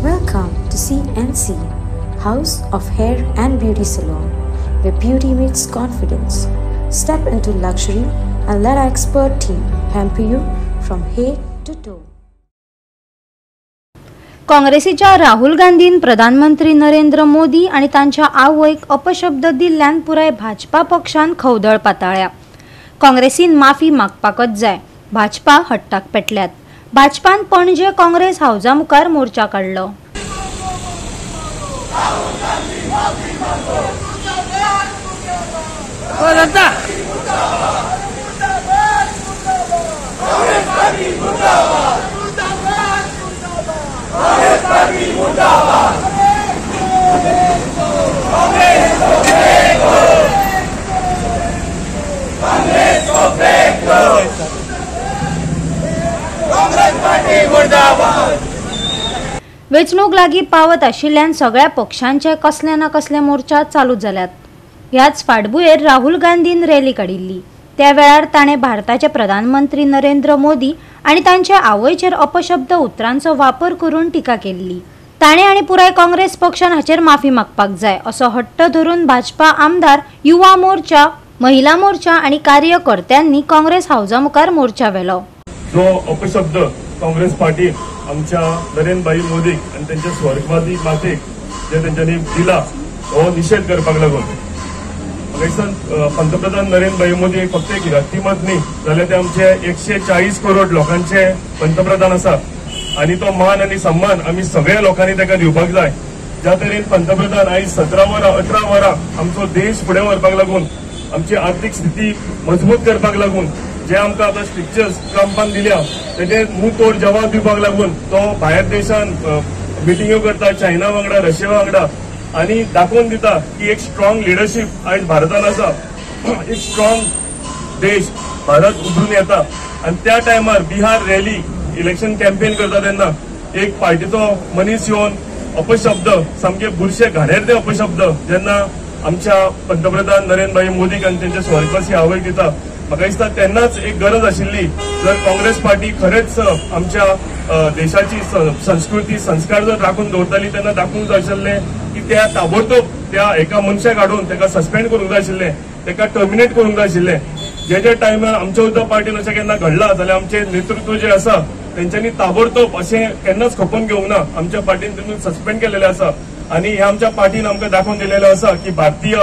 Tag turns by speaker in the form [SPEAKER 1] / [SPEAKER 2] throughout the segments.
[SPEAKER 1] Welcome to CNC, House of Hair and Beauty Salon, where beauty meets confidence. Step into luxury and let our expert team pamper you from head to toe.
[SPEAKER 2] काँग्रेसीच्या Rahul Gandhian प्रधानमंत्री नरेंद्र मोदी आणि तांच्या आवयक अपशब्द दिल्ल्यान पुराय भाजपा पक्षान खवदळ पाताळ्या। काँग्रेसीन माफी मागपाकच जाय, भाजपा हट्टाक पेटल्यात। भाजपान पणजे काँग्रेस हाऊसा मुखार मोर्चा काढलो। वेंचणूक लागीं पावत आशिल्ल्यान सगळ्या पक्षांचे कसले ना कसले मोर्चा चालू जाल्यात। ह्याच फाटभुंयेर राहुल गांधीन रॅली काडिल्ली। त्या वेळार ताणे भारताचे प्रधानमंत्री नरेंद्र मोदी आणि तांच्या आवयचेर अपशब्द उतरांचो वापर करून टिका केल्ली। ताणे आणि पुराय काँग्रेस पक्षान हाचेर माफी मागपाक जाय असो हट्ट धरून भाजपा आमदार, युवा मोर्चा, महिला मोर्चा आणि कार्यकर्त्यांनी काँग्रेस हाऊसा मुखार मोर्चा व्हेलो।
[SPEAKER 3] जो अपशब्द काँग्रेस पार्टी आमच्या नरेंद्र मोदी आणि त्यांच्या स्वर्गवादी मातेक जे त्यांच्यानी दिला हो निषेध करपाक लागून पंतप्रधान नरेंद्र मोदी फक्त एक व्यक्तिमत न्ही जाल्यार ते आमचे 140 करोड लोकांचे पंतप्रधान आसा आणि तो मान आणि सन्मान आम्ही सगळ्या लोकांनी ताका दिवपाक जाय। ज्या तरेन पंतप्रधान आयज 17 वरां 18 वरां आमचो देश फुडें व्हरपाक लागून आमची आर्थिक स्थिती मजबूत करपाक लागून जे आमकां आतां स्ट्रिक्चर्स ट्रम्पान दिल्या तेजे मुंहतोड जवाब दिवपाक लागून तो भायर देशान मिटिंग्यो करता, चायना वांगडा, रशिया वांगडा आणि दाखोवन दिता की एक स्ट्रॉंग लिडरशिप आयज भारतान आसा। एक स्ट्रॉंग देश भारत उभरून येता आणि त्या टायमार बिहार रॅली इलेक्शन कॅम्पेन करता तेन्ना एक पार्टीचो मनीस येवन अपशब्द सामके बुरशे घाणेरते अपशब्द जेन्ना आमच्या पंतप्रधान नरेंद्र मोदीक आणि त्यांच्या स्वर्गवासी आवयक दिता, म्हाका दिसता तेन्नाच एक गरज आशिल्ली जर काँग्रेस पार्टी खरेंच आमच्या देशाची संस्कृती संस्कार जर राखून दवरताली तेन्ना दाखोवंक जाय आशिल्लें की त्या ताबडतोब त्या एका मनशाक हाडून ताका सस्पेंड करूंक जाय आशिल्लें, ताका टर्मिनेट करूंक जाय आशिल्लें। जे टायमार आमच्या सुद्धा पार्टीन अशें केन्ना घडला जाल्यार आमचे नेतृत्व जे आसा तेंच्यांनी ताबडतोब अशें केन्नाच खपोवन घेवंक ना। आमच्या पार्टीन तेतून सस्पेंड केलेले आसा आणि ह्या आमच्या पार्टीन आमकां दाखोवन दिलेले आसा की भारतीय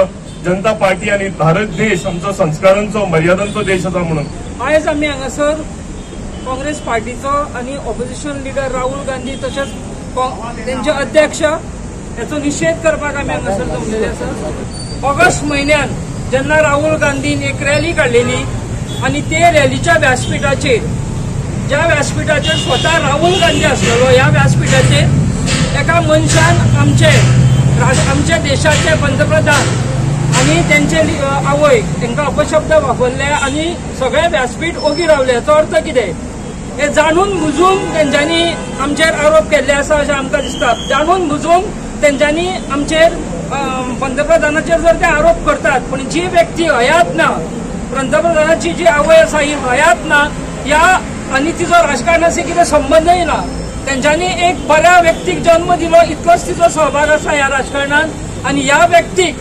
[SPEAKER 3] जनता पार्टी आणि भारत देश आमचो संस्कारांचो मर्यादांचो देश आसा म्हणून।
[SPEAKER 4] आयज आमी हांगासर काँग्रेस पार्टीचो आणि ऑपोजिशन लीडर राहुल गांधी तशेंच तेंचे अध्यक्ष याचो निषेध करपाक आमी हांगासर जमलेले आसा। ऑगस्ट म्हयन्यान जेन्ना राहुल गांधीन एक रॅली काडलेली आणि ते रॅलीच्या व्यासपीठाचेर ज्या व्यासपीठाचेर स्वता राहुल गांधी आसलेलो ह्या व्यासपीठाचेर एका मनशान आमचे देशाचे पंतप्रधान आणि त्यांचे आवय तांकां अपशब्द वापरले आणि सगळे व्यासपीठ ओगी रावले। याचो अर्थ कितें? हे जाणून बुजून तेंच्यांनी आमचेर आरोप केल्ले आसा अशें आमकां दिसता। जाणून बुजून तेंच्यांनी आमचेर पंतप्रधानाचेर जर ते आरोप करतात पण जी व्यक्ती हयात ना, पंतप्रधानाची जी आवय आसा ही हयात ना, ह्या आणि तिचो राजकारणाशी कितें संबंदय ना। तेंच्यांनी एक बऱ्या व्यक्तीक जन्म दिलो इतलोच तिचो सहभाग आसा ह्या राजकारणात आणि ह्या व्यक्तीक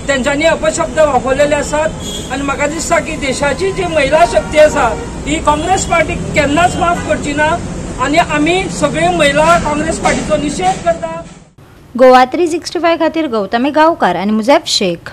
[SPEAKER 4] तेंच्यांनी अपशब्द वापरलेले आसात आणि म्हाका दिसता की देशाची जी महिला शक्ती आसा ही काँग्रेस पार्टी केन्नाच माफ करची ना आणि आमी सगळे महिला काँग्रेस पार्टीचो निषेध करता।
[SPEAKER 2] गोवा 365 खातीर गौतमी गांवकार आणि मुझेब शेख।